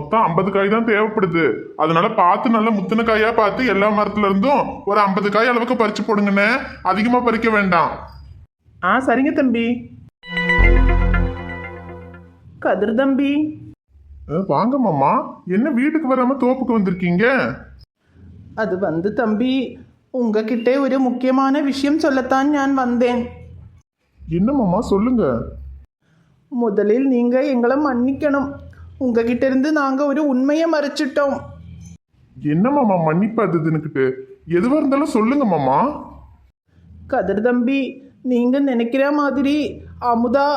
மொத்தம் 50 காய் தான் தேவைப்படுது. அதனால பார்த்து நல்ல முத்தின காயா பார்த்து எல்லா மரத்துல இருந்தும் ஒரு 50 காய் அளவுக்கு பறிச்சு போடுங்கண்ணே. அதிகமா பறிக்க வேண்டாம். சரிங்க தம்பி. கதிர் தம்பி. வாங்க மாமா. என்ன வீட்டுக்கு வராம தோப்புக்கு வந்திருக்கீங்க? அது வந்து தம்பி, உங்ககிட்ட ஒரு முக்கியமான விஷயம் சொல்லத்தான் நான் வந்தேன். என்ன மாமா சொல்லுங்க. முதலில் நீங்க எங்களை மன்னிக்கணும். உங்ககிட்ட இருந்து நாங்க ஒரு உண்மையை மறைச்சிட்டோம். என்ன மாமா மன்னிப்பு அதுன்னுக்கிட்டு? எதுவா இருந்தாலும் சொல்லுங்க மாமா. கதிர் தம்பி, நீங்க நினைக்கிற மாதிரி அமுதா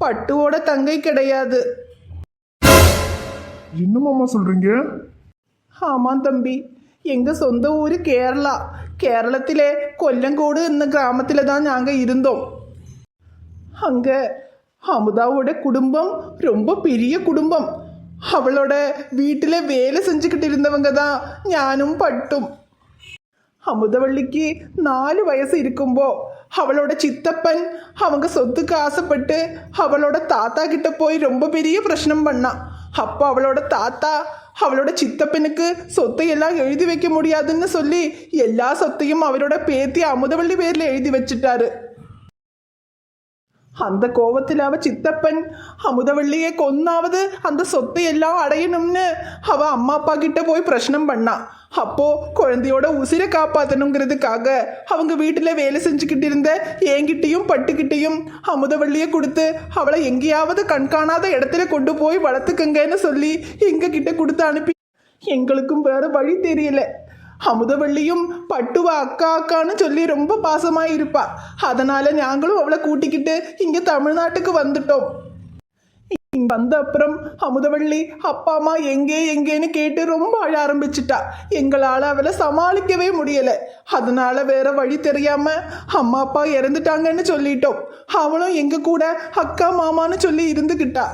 பட்டுவோட தங்கை கிடையாது. என்ன மாமா சொல்றீங்க? ஆமாம் தம்பி, எங்க சொந்த ஊர் கேரளா. கேரளத்திலே கொல்லங்கோடு என்ற கிராமத்தில் தான் நாங்கள் இருந்தோம். அங்கே அமுதாவோட குடும்பம் ரொம்ப பெரிய குடும்பம். அவளோட வீட்டில் வேலை செஞ்சுக்கிட்டு இருந்தவங்க தான் ஞானும் பட்டும். அமுதவள்ளிக்கு 4 வயசு இருக்கும்போ அவளோட சித்தப்பன் அவங்க சொத்துக்கு ஆசைப்பட்டு அவளோட தாத்தா கிட்ட போய் ரொம்ப பெரிய பிரச்சனை பண்ணான். அப்போ அவளோட தாத்தா அவளோட சித்தப்பனுக்கு சொத்தை எல்லாம் எழுதி வைக்க முடியாதுன்னு சொல்லி எல்லா சொத்தையும் அவளோட பேத்தி அமுதவள்ளி பேர்ல எழுதி வச்சுட்டாரு. அந்த கோவத்தில் அவ சித்தப்பன் அமுதவள்ளியை கொன்னாவது அந்த சொத்தை எல்லாம் அடையணும்னு அவ அம்மா அப்பா கிட்ட போய் பிரச்சனை பண்ணான். அப்போ குழந்தையோட உசிரை காப்பாற்றணுங்கிறதுக்காக அவங்க வீட்டில் வேலை செஞ்சுக்கிட்டு இருந்த என்கிட்டையும் பட்டுக்கிட்டையும் அமுதவள்ளியை கொடுத்து அவளை எங்கேயாவது கண்காணாத இடத்துல கொண்டு போய் வளர்த்துக்கங்கன்னு சொல்லி எங்க கிட்ட கொடுத்து அனுப்பி, எங்களுக்கும் வேற வழி தெரியல. அமுதவள்ளியும் பட்டுவ அக்கா அக்கான்னு சொல்லி ரொம்ப பாசமாக இருப்பா. அதனால நாங்களும் அவளை கூட்டிக்கிட்டு இங்கே தமிழ்நாட்டுக்கு வந்துட்டோம். இங்கே வந்த அப்புறம் அமுதவள்ளி அப்பா அம்மா எங்கேன்னு கேட்டு ரொம்ப அழ ஆரம்பிச்சிட்டா. எங்களால் அவளை சமாளிக்கவே முடியலை. அதனால வேற வழி தெரியாம அம்மா அப்பா இறந்துட்டாங்கன்னு சொல்லிட்டோம். அவளும் எங்க கூட அக்கா மாமான்னு சொல்லி இருந்துக்கிட்டா.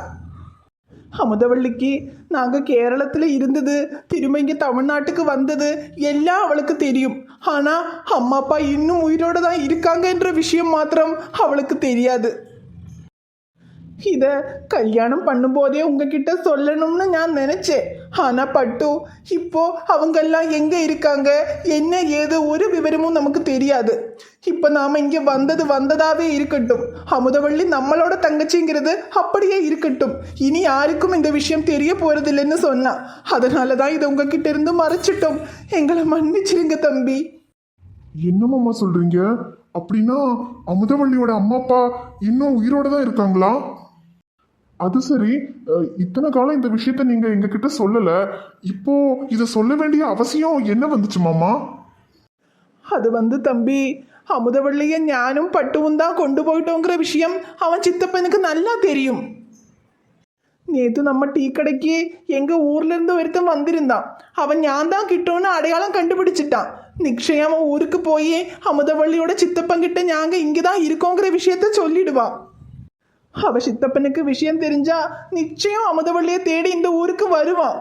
அமுதவள்ளிக்கு நாங்கள் கேரளத்தில் இருந்தது திரும்ப இங்கே தமிழ்நாட்டுக்கு வந்தது எல்லாம் அவளுக்கு தெரியும். ஆனால் அம்மா அப்பா இன்னும் உயிரோடு தான் இருக்காங்கன்ற விஷயம் மாத்திரம் அவளுக்கு தெரியாது. இதை கல்யாணம் பண்ணும்போதே உங்ககிட்ட சொல்லணும்னு நான் நினச்சேன். ஆனால் பட்டு இப்போ அவங்கெல்லாம் எங்கே இருக்காங்க என்ன ஏதோ ஒரு விவரமும் நமக்கு தெரியாது. இப்போ நாம் இங்கே வந்ததாகவே இருக்கட்டும். அமுதவள்ளி நம்மளோட தங்கச்சிங்கிறது அப்படியே இருக்கட்டும். இனி யாருக்கும் இந்த விஷயம் தெரிய போகிறதில்லைன்னு சொன்னான். அதனால தான் இதை உங்ககிட்ட இருந்து மறைச்சிட்டோம். எங்களை மன்னிச்சிருங்க தம்பி. என்னமாம்மா சொல்றீங்க? அப்படின்னா அமுதவள்ளியோட அம்மா அப்பா இன்னும் உயிரோட தான் இருக்காங்களா? அது சரி, இத்தனை காலம் இந்த விஷயத்த நீங்க எங்ககிட்ட சொல்லல. இப்போ இதை சொல்ல வேண்டிய அவசியம் என்ன வந்துச்சு மாமா? அது வந்து தம்பி, அமுதவள்ளியை ஞானும் பட்டுவும் தான் கொண்டு போயிட்டோங்கிற விஷயம் அவன் சித்தப்பனுக்கு நல்லா தெரியும். நேற்று நம்ம டீ கடைக்கு எங்கள் ஊர்லேருந்து ஒருத்தன் வந்திருந்தான். அவன் ஞான் தான் கிட்டோன்னு அடையாளம் கண்டுபிடிச்சிட்டான். நிச்சயம் அவன் ஊருக்கு போய் அமுதவள்ளியோட சித்தப்பன்கிட்ட நாங்கள் இங்கே தான் இருக்கோங்கிற விஷயத்த சொல்லிடுவான். அவ சித்தப்பனுக்கு விஷயம் தெரிஞ்சா நிச்சயம் அமுதவள்ளியை தேடி இந்த ஊருக்கு வருவான்.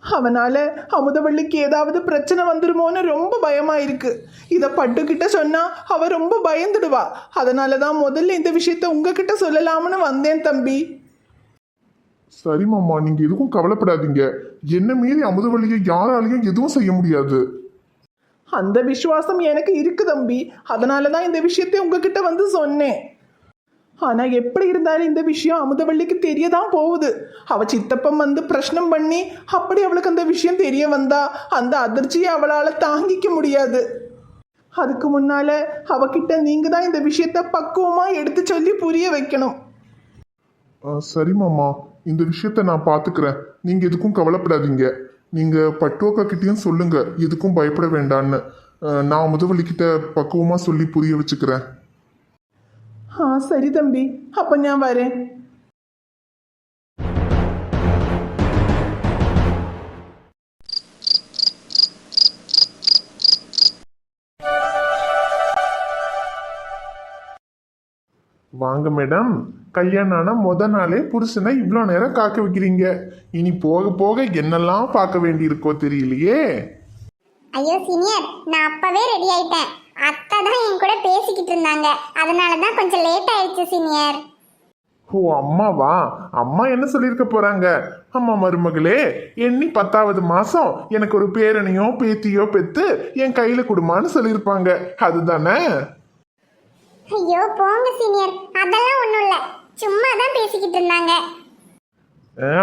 அவனால் அமுதவள்ளிக்கு ஏதாவது பிரச்சனை வந்துடுமோன்னு ரொம்ப பயமாக இருக்கு. இதை பட்டுக்கிட்ட சொன்னால் அவ ரொம்ப பயந்துடுவா. அதனால தான் முதல்ல இந்த விஷயத்த உங்ககிட்ட சொல்லலாம்னு வந்தேன் தம்பி. சரி மாமா, நீங்க எதுவும் கவலைப்படாதீங்க. என்ன மீறி அமுதவள்ளியை யாராலையும் எதுவும் செய்ய முடியாது. அந்த விசுவாசம் எனக்கு இருக்கு தம்பி. அதனால தான் இந்த விஷயத்தை உங்ககிட்ட வந்து சொன்னேன். ஆனால் எப்படி இருந்தாலும் இந்த விஷயம் அமுதவள்ளிக்கு தெரியதான் போகுது. அவள் சித்தப்பன் வந்து பிரச்சனை பண்ணி அப்படி அவளுக்கு அந்த விஷயம் தெரிய வந்தா அந்த அதிர்ச்சியை அவளால் தாங்கிக்க முடியாது. அதுக்கு முன்னால அவகிட்ட நீங்கள் தான் இந்த விஷயத்த பக்குவமாக எடுத்து சொல்லி புரிய வைக்கணும். சரி மாமா, இந்த விஷயத்த நான் பார்த்துக்கிறேன். நீங்க எதுக்கும் கவலைப்படாதீங்க. நீங்க பட்டுவக்கா கிட்டேயும் சொல்லுங்க எதுக்கும் பயப்பட வேண்டான்னு. நான் அமுதவள்ளிக்கிட்ட பக்குவமாக சொல்லி புரிய வச்சுக்கிறேன். சரி தம்பி, அப்போ நான் வரேன். வாங்க மேடம். கல்யாணம் ஆன முத நாளே புருஷனை இவ்வளோ நேரம் காக்க வைக்கிறீங்க. இனி போக போக என்னெல்லாம் பார்க்க வேண்டி இருக்கோ தெரியலையே. ஐயோ சீனியர், நான் அப்பவே ரெடி ஆயிட்டேன். அத்தை தான் என் கூட பேசிக்கிட்டு இருந்தாங்க. அதனால தான் கொஞ்சம் லேட் ஆயிடுச்சு சீனியர். ஓ அம்மாவா? அம்மா என்ன சொல்லியிருக்க போறாங்க? அம்மா மருமகளே, எண்ணி 10வது மாசம் எனக்கு ஒரு பேரனையோ பேத்தியோ பெத்து என் கையில கொடுமான்னு சொல்லியிருப்பாங்க. அதுதானே? ஐயோ போங்க சீனியர், அதெல்லாம் ஒண்ணும் இல்ல, சும்மா தான் பேசிக்கிட்டு இருந்தாங்க.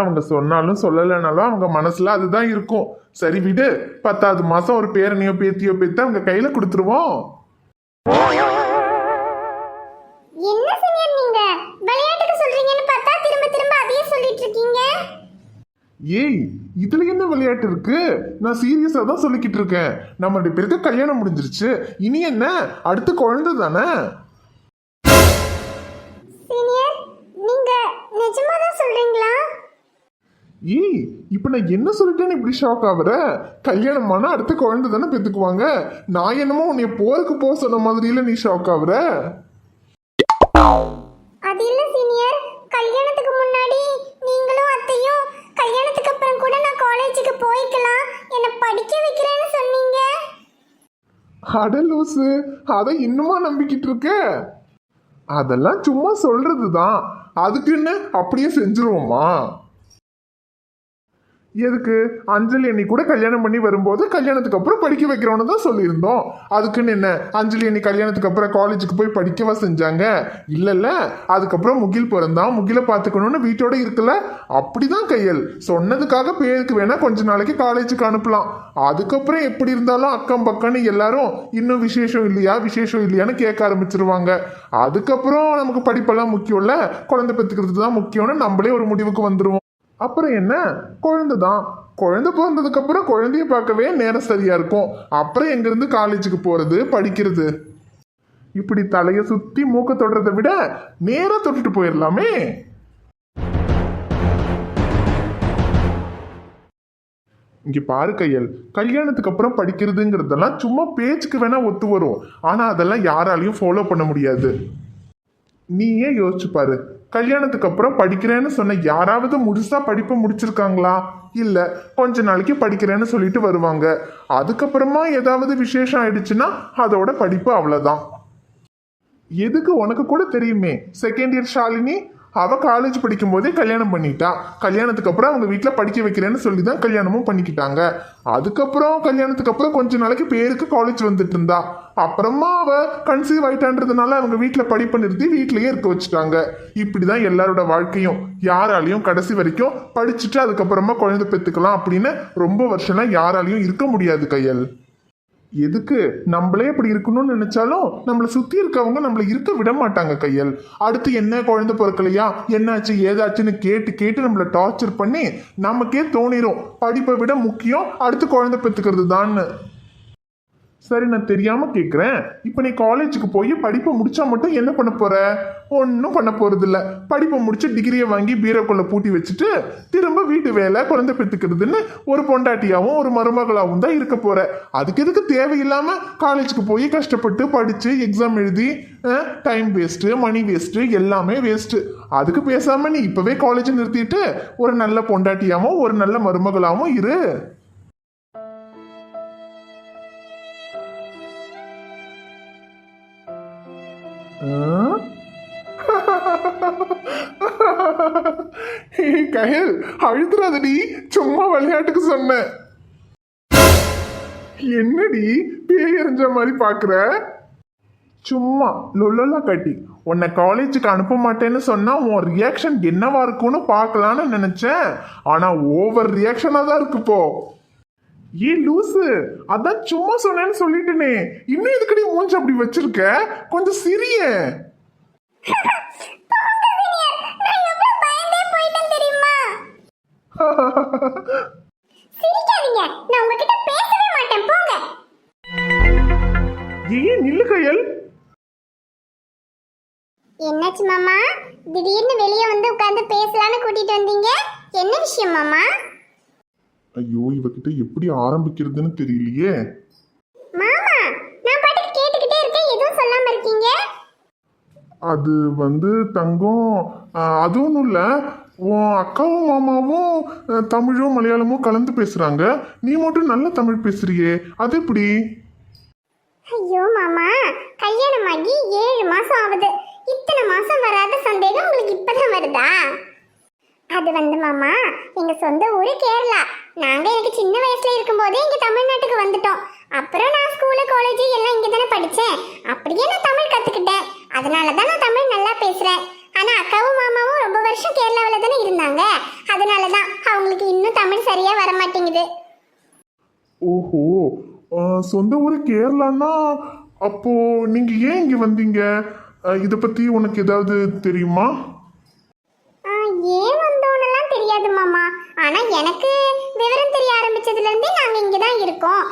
அவங்க சொன்னாலும் சொல்லலைனாலும் அவங்க மனசுல அதுதான் இருக்கும். சரி விடு, 10வது மாசம் ஒரு பேரனையோ பேத்தியோ பெத்து அவங்க கையில கொடுத்துருவோம். என்ன சீனியர் நீங்க விளையாட்டுக்கு சொல்றீங்கன்னு பார்த்தா திரும்ப திரும்ப அதையே சொல்லிட்டு இருக்கீங்க. ஏய், இதுல என்ன விளையாட்டு இருக்கு? நான் சீரியஸா தான் சொல்லிக்கிட்டு இருக்கேன். நம்ம 2 பேருக்கு கல்யாணம் முடிஞ்சிருச்சு, இனி என்ன, அடுத்த குழந்தை தானே. சீனியர் நீங்க நிஜமா தான் சொல்றீங்களா? ஏய், இப்ப நான் என்ன சொல்லிட்டேன்னு இப்படி ஷாக் ஆகுற? கல்யாணமான அடுத்த குழந்தை தானே பெத்துக்குவாங்க. நான் என்னமோ உன்னைய போருக்கு போக சொன்ன மாதிரியில நீ ஷாக் ஆகுற. அது இல்ல சீனியர், கல்யாணத்துக்கு முன்னாடி நீங்களும் அத்தையும் கல்யாணத்துக்கு அப்புறம் கூட நான் காலேஜுக்கு போய்க்கலாம், என்னை படிக்க வைக்கிறேன்னு சொன்னீங்க. அட லூசு, அதை இன்னுமா நம்பிக்கிட்டு இருக்க? அதெல்லாம் சும்மா சொல்றதுதான், அதுக்குன்னு அப்படியே செஞ்சிருவோமா? எதுக்கு? அஞ்சலி அண்ணி கூட கல்யாணம் பண்ணி வரும்போது கல்யாணத்துக்கு அப்புறம் படிக்க வைக்கிறோன்னு தான் சொல்லியிருந்தோம். அதுக்குன்னு என்ன, அஞ்சலி அண்ணி கல்யாணத்துக்கு அப்புறம் காலேஜுக்கு போய் படிக்கவா செஞ்சாங்க? இல்லைல்ல, அதுக்கப்புறம் முகில் பிறந்தான், முகிலை பார்த்துக்கணும்னு வீட்டோட இருக்கல. அப்படிதான் கையல் சொன்னதுக்காக பேருக்கு வேணா கொஞ்ச நாளைக்கு காலேஜுக்கு அனுப்பலாம். அதுக்கப்புறம் எப்படி இருந்தாலும் அக்கம் பக்கம்னு எல்லாரும் இன்னும் விசேஷம் இல்லையா விசேஷம் இல்லையான்னு கேட்க ஆரம்பிச்சிருவாங்க. அதுக்கப்புறம் நமக்கு படிப்பெல்லாம் முக்கியம் இல்ல, குழந்தை பெற்றுக்கிறது தான் முக்கியம்னு நம்மளே ஒரு முடிவுக்கு வந்துருவோம். அப்புறம் என்ன, குழந்தை தான். குழந்தை பிறந்ததுக்கு அப்புறம் குழந்தைய பார்க்கவே நேரம் சரியா இருக்கும். அப்புறம் எங்கிருந்து காலேஜுக்கு போறது, படிக்கிறது? இப்படி தலைய சுத்தி மூக்க தொடுறதை விட நேரா தொட்டுட்டு போயிடலாமே. இங்க பாரு கையல், கல்யாணத்துக்கு அப்புறம் படிக்கிறதுங்கிறதெல்லாம் சும்மா பேச்சுக்கு வேணா ஒத்து வரும். ஆனா அதெல்லாம் யாராலையும் ஃபாலோ பண்ண முடியாது. நீயே யோசிச்சு பாரு, கல்யாணத்துக்கு அப்புறம் படிக்கிறேன்னு சொன்ன யாராவது முழுசா படிப்பை முடிச்சிருக்காங்களா? இல்ல, கொஞ்ச நாளைக்கு படிக்கிறேன்னு சொல்லிட்டு வருவாங்க. அதுக்கப்புறமா ஏதாவது விசேஷம் ஆயிடுச்சுன்னா அதோட படிப்பு அவ்வளவுதான். எதுக்கு, உனக்கு கூட தெரியுமே, செகண்ட் இயர் ஷாலினி, அவ காலேஜ் படிக்கும் போதே கல்யாணம் பண்ணிட்டா. கல்யாணத்துக்கு அப்புறம் அவங்க வீட்டில் படிக்க வைக்கிறேன்னு சொல்லி தான் கல்யாணமும் பண்ணிக்கிட்டாங்க. அதுக்கப்புறம் கல்யாணத்துக்கு அப்புறம் கொஞ்ச நாளைக்கு பேருக்கு காலேஜ் வந்துட்டு இருந்தா. அப்புறமா அவ கன்சீவ் ஆயிட்டான்றதுனால அவங்க வீட்டில் படிப்பை நிறுத்தி வீட்டிலேயே இருக்க வச்சுட்டாங்க. இப்படிதான் எல்லாரோட வாழ்க்கையும். யாராலையும் கடைசி வரைக்கும் படிச்சுட்டு அதுக்கப்புறமா குழந்தை பெற்றுக்கலாம் அப்படின்னு ரொம்ப வருஷம்லாம் யாராலையும் இருக்க முடியாது கையல். எதுக்கு, நம்மளே இப்படி இருக்கணும்னு நினைச்சாலும் நம்மளை சுத்தி இருக்கவங்க நம்மளை இருக்க விட மாட்டாங்க கையல். அடுத்து என்ன, குழந்தை பிறக்கலையா, என்னாச்சு ஏதாச்சுன்னு கேட்டு கேட்டு நம்மளை டார்ச்சர் பண்ணி நமக்கே தோணிரும் படிப்பை விட முக்கியம் அடுத்து குழந்தை பெற்றுக்கிறது தான்னு. சரி, நான் தெரியாம கேட்குறேன், இப்போ நீ காலேஜுக்கு போய் படிப்பை முடிச்சா மட்டும் என்ன பண்ண போற? ஒன்றும் பண்ண போறது இல்லை. படிப்பை முடிச்சு டிகிரியை வாங்கி பீரோக்குள்ள பூட்டி வச்சுட்டு திரும்ப வீட்டு வேலை, குழந்தை பெற்றுக்கிறதுன்னு ஒரு பொண்டாட்டியாவும் ஒரு மருமகளாவும் தான் இருக்க போற. அதுக்கு எதுக்கு தேவையில்லாம காலேஜுக்கு போய் கஷ்டப்பட்டு படிச்சு எக்ஸாம் எழுதி டைம் வேஸ்ட்டு, மணி வேஸ்ட்டு, எல்லாமே வேஸ்ட்டு. அதுக்கு பேசாம நீ இப்பவே காலேஜ் நிறுத்திட்டு ஒரு நல்ல பொண்டாட்டியாவும் ஒரு நல்ல மருமகளாவும் இரு. கயல், அழுதுறாதடி, சும்மா விளையாட்டுக்கு சொன்னேன். என்னடி பேய் எறிஞ்ச மாதிரி பாக்குற? சும்மா லொல்லா கட்டி உன்னை காலேஜுக்கு அனுப்ப மாட்டேன்னு சொன்னா உன் ரியாக்ஷன் என்னவா இருக்கும்னு பார்க்கலான்னு நினைச்சேன். ஆனா ஓவர் ரியாக்ஷனா தான் இருக்கு இப்போ. ஏன் லூசு, அதான் சும்மா சொன்னேன்னு சொல்லிட்டேனே, இன்னும் எதுக்கடி மூஞ்சி அப்படி வச்சிருக்க? கொஞ்சம் சிரிய. ஏன் நில்லு கையல். என்னாச்சு மாமா, திடீர்னு வெளியே வந்து உட்கார்ந்து பேசலான்னு கூட்டிட்டு வந்தீங்க, என்ன விஷயம் மாமா? ஐயோ, இவகிட்ட எப்படி ஆரம்பிக்கிறதுன்னு தெரியலையே. மாமா, நான் பாட்டுக்கு கேட்டுக்கிட்டே இருக்கேன், எதுவும் சொல்லாம இருக்கீங்க. அது தங்கம், அது ஒன்றும் இல்லை. உன் அக்காவும் மாமாவும் தமிழும் மலையாளமும் கலந்து பேசுறாங்க. நீ மட்டும் நல்ல தமிழ் பேசுறியே, அது எப்படி? ஐயோ மாமா, கல்யாணமாகி 7 மாசம் ஆகுது. இத்தனை மாசம் வராத சந்தேகம் உங்களுக்கு இப்பதான் வருதா? அது வந்து மாமா, எங்க சொந்த ஊரு கேரளா. நாங்க எனக்கு சின்ன வயசுல இருக்கும்போதே இங்க தமிழ்நாட்டுக்கு வந்துட்டோம். அப்புறம் நான் ஸ்கூலு காலேஜ் எல்லாம் இங்க தானே படிச்சேன். அப்படியே நான் தமிழ் கத்துக்கிட்டேன். அதனாலதான் நான் தமிழ் நல்லா பேசுறேன். ஆனா அக்காவும் மாமாவும் ரொம்ப வருஷம் கேரளாவில தானே இருந்தாங்க. அதனாலதான் அவங்களுக்கு இன்னும் தமிழ் சரியா வர மாட்டேங்குது. ஓஹோ, சொந்த ஊர் கேரளான்னா அப்போ நீங்க ஏன் இங்க வந்தீங்க? இதை பத்தி உனக்கு ஏதாவது தெரியுமா? ஏன் வந்தோன்னெல்லாம் தெரியாது மாமா. ஆனா எனக்கு விவரம் தெரிய ஆரம்பிச்சதுல இருந்தே நாங்க இங்கதான் இருக்கோம்.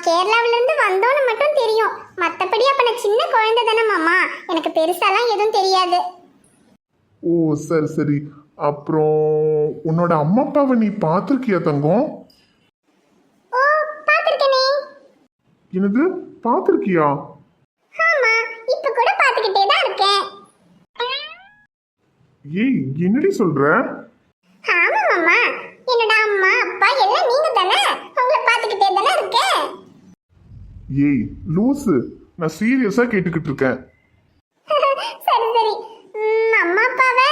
கேரளாவில இருந்து வந்தோன்னு மட்டும் தெரியும். மத்தபடி அப்ப நான் சின்ன குழந்தை தானே மாமா, எனக்கு பெருசாலாம் எதுவும் தெரியாது. ஓ சரி சரி. அப்புறம் உன்னோட அம்மா அப்பாவை நீ பார்த்துருக்கியா தங்கம்? ஓ, பாத்திருக்கேனே. என்னது, பார்த்துருக்கியா? ஆமா, இப்ப கூட பாத்துக்கிட்டே தான் இருக்கேன். ஏய், என்னடி சொல்ற? ஆமா மாமா, என்னோட அம்மா அப்பா எல்லாம் நீங்க தானே. உங்களை பாத்துக்கிட்டே தானே இருக்கேன். ஏய் லூசு, நான் சீரியஸா கேட்டுக்கிட்டு இருக்கேன். சரி சரி. அம்மா அப்பாவை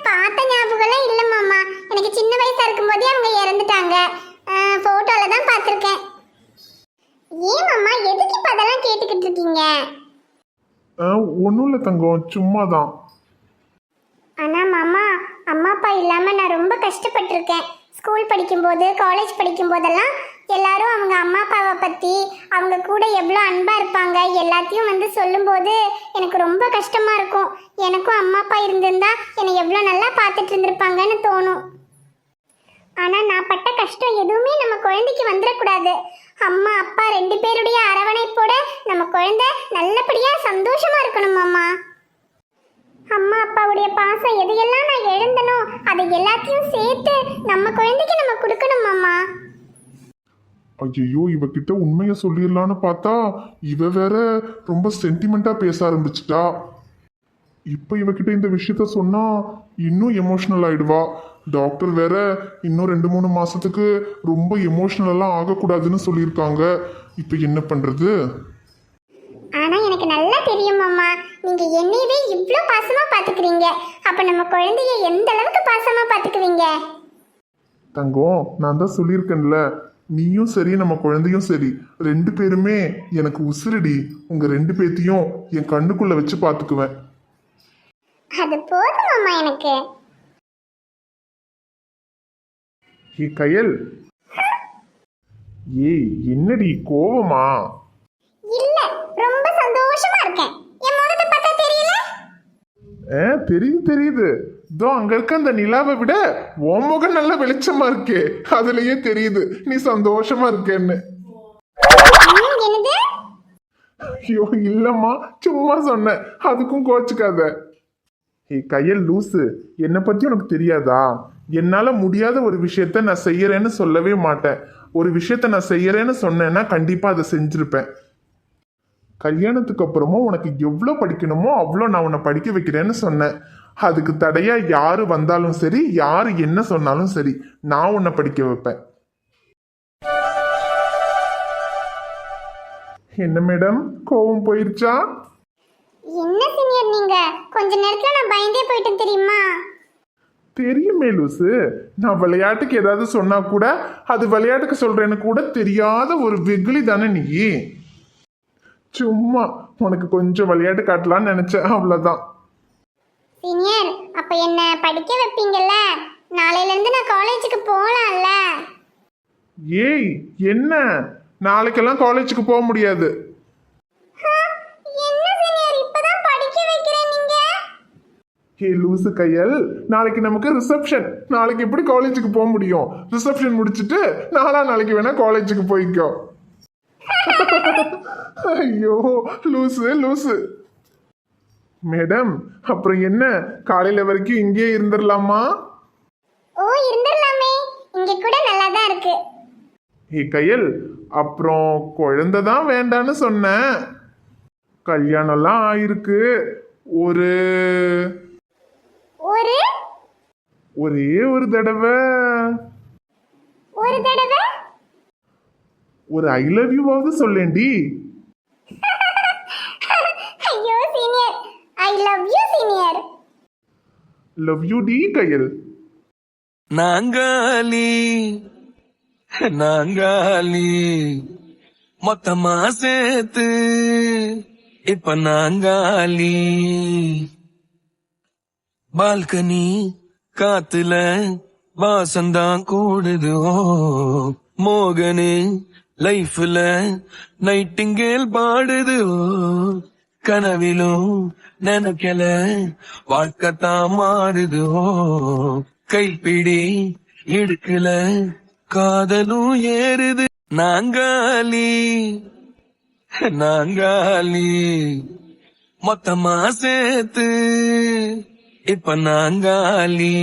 பார்த்த ஞாபகம்லாம் இல்ல மாமா. எனக்கு சின்ன வயசா இருக்கும்போதே அவங்க இறந்துட்டாங்க. போட்டோல தான் பார்த்திருக்கேன். ஏன் மாமா, எதுக்கு இப்ப அதெல்லாம் கேட்டுக்கிட்டு இருக்கீங்க? ஒன்றும் இல்லை தங்கம், சும்மா தான். ஆனா மாமா, அம்மா அப்பா இல்லாம நான் ரொம்ப கஷ்டப்பட்டிருக்கேன். ஸ்கூல் படிக்கும்போது காலேஜ் படிக்கும் போதெல்லாம் எல்லாரும் அவங்க அம்மா அப்பாவை பத்தி, அவங்க கூட எவ்வளோ அன்பா இருப்பாங்க எல்லாத்தையும் வந்து சொல்லும்போது எனக்கு ரொம்ப கஷ்டமா இருக்கும். எனக்கும் அம்மா அப்பா இருந்திருந்தா என்னை எவ்வளோ நல்லா பார்த்துட்டு இருந்திருப்பாங்கன்னு தோணும். ஆனா நான் பட்ட கஷ்டம் எதுவுமே நம்ம குழந்தைக்கு வந்துடக்கூடாது. அம்மா அப்பா ரெண்டு பேருடைய அரவணைப்போட நம்ம குழந்தை நல்லபடியா சந்தோஷமா இருக்கணும் மாமா. அம்மா அப்பாவுடைய பாசம் எதையெல்லாம் நான் எழுந்தனோ அதை எல்லாத்தையும் சேர்த்து நம்ம குழந்தைக்கு நம்ம கொடுக்கணும் மாமா. ஐயோ, இவகிட்ட உண்மையை சொல்லிடலான்னு பார்த்தா இவ வேற ரொம்ப சென்டிமெண்டா பேச ஆரம்பிச்சிட்டா. இப்ப இவகிட்ட இந்த விஷயத்த சொன்னா இன்னும் எமோஷனல் ஆயிடுவா. டாக்டர் வேற இன்னும் 2-3 மாசத்துக்கு ரொம்ப எமோஷனலாம் ஆகக்கூடாதுன்னு சொல்லியிருக்காங்க. இப்ப என்ன பண்றது? ஆனா எனக்கு நல்லா தெரியும் மாமா, நீங்க என்னையவே இவ்ளோ பாசமா பாத்துக்கிறீங்க. அப்ப நம்ம குழந்தைய எந்த அளவுக்கு பாசமா பாத்துக்குவீங்க? தங்கம், நான் தான் சொல்லியிருக்கேன்ல, நீயும் சரி நம்ம குழந்தையும் சரி, 2 பேருமே எனக்கு உசுரடி. உங்க 2 பேத்தையும் என் கண்ணுக்குள்ள வச்சு பாத்துக்குவேன். அது போதும் மாமா எனக்கு. ஏ கயல், ஏய் என்னடி கோவமா? இல்ல, ரொம்ப சந்தோஷமா இருக்கேன். என் முகத்தை பார்த்தா தெரியல? தெரியுது தெரியுது. இதோ அங்க இருக்க அந்த நிலாவை விட உன் முகம் நல்ல வெளிச்சமா இருக்கே, அதுலயே தெரியுது நீ சந்தோஷமா இருக்கேன்னு. என்னது? ஐயோ இல்லம்மா, சும்மா சொன்னேன், அதுக்கும் கோச்சுக்காத. ஏய் கையல் லூசு, என்னை பத்தி உனக்கு தெரியாதா? என்னால முடியாத ஒரு விஷயத்த நான் செய்யறேன்னு சொல்லவே மாட்டேன். ஒரு விஷயத்த நான் செய்யறேன்னு சொன்னேன்னா கண்டிப்பா அதை செஞ்சிருப்பேன். கல்யாணத்துக்கு அப்புறமும் உனக்கு எவ்வளோ படிக்கணுமோ அவ்வளோ நான் உன்னை படிக்க வைக்கிறேன்னு சொன்னேன். அதுக்கு தடையா யாரு வந்தாலும் சரி, யாரு என்ன சொன்னாலும் சரி, நான் உன்னை படிக்க வைப்பேன். என்ன மேடம், கோவம் போயிருச்சா? என்ன சீனியர் நீங்க, கொஞ்ச நேரத்துல நான் பயந்தே போயிட்டேன் தெரியுமா? தெரியுமே லூசு, நான் விளையாட்டுக்கு ஏதாவது சொன்னா கூட அது விளையாட்டுக்கு சொல்றேன்னு கூட தெரியாத ஒரு வெகுளி தானே நீ. சும்மா உனக்கு கொஞ்சம் விளையாட்டு காட்டலான்னு நினைச்சேன், அவ்வளவுதான். சீனியர், அப்ப என்ன படிக்க வைப்பீங்கல்ல? நாளையில இருந்து நான் காலேஜுக்கு போலாம்ல? ஏய் என்ன, நாளைக்கெல்லாம் காலேஜுக்கு போக முடியாது. என்ன சீனியர், இப்பதான் படிக்க வைக்கிறேன் நீங்க? ஏ லூசு கையல், நாளைக்கு நமக்கு ரிசப்ஷன். நாளைக்கு எப்படி காலேஜுக்கு போக முடியும்? ரிசப்ஷன் முடிச்சுட்டு நாளைக்கு வேணா காலேஜுக்கு போய்க்கோ. ஐயோ லூசு லூசு. மேடம், அப்புறம் என்ன, காலையில வரைக்கும் இங்கே இருந்துடலாமா? ஓ, இருந்துடலாமே, இங்க கூட நல்லா தான் இருக்கு. ஏ கையல், அப்புறம் குழந்தை தான் வேண்டான்னு சொன்னேன். கல்யாணம்லாம் ஆயிருக்கு. ஒரு ஒரு ஒரே ஒரு தடவை ஒரு ஐ லவ் யூவாவது சொல்லேன்டி. ஐயோ senior, I love you senior. Love you டி கையல். நாங்காலி நாங்காலி மொத்தமா சேர்த்து இப்ப நாங்காலி. பால்கனி காத்துல வாசந்தான் கூடுது. ஓ மோகனு லைஃப்ல நைட்டிங்கேல் பாடுது. ஓ கனவிலும் நினைக்கல வாழ்க்கத்தான் மாறுது. ஓ கைப்பிடி இடுக்கல காதலும் ஏறுது. நாங்காலி நாங்காலி மொத்தமா சேர்த்து இப்ப நாங்காலி.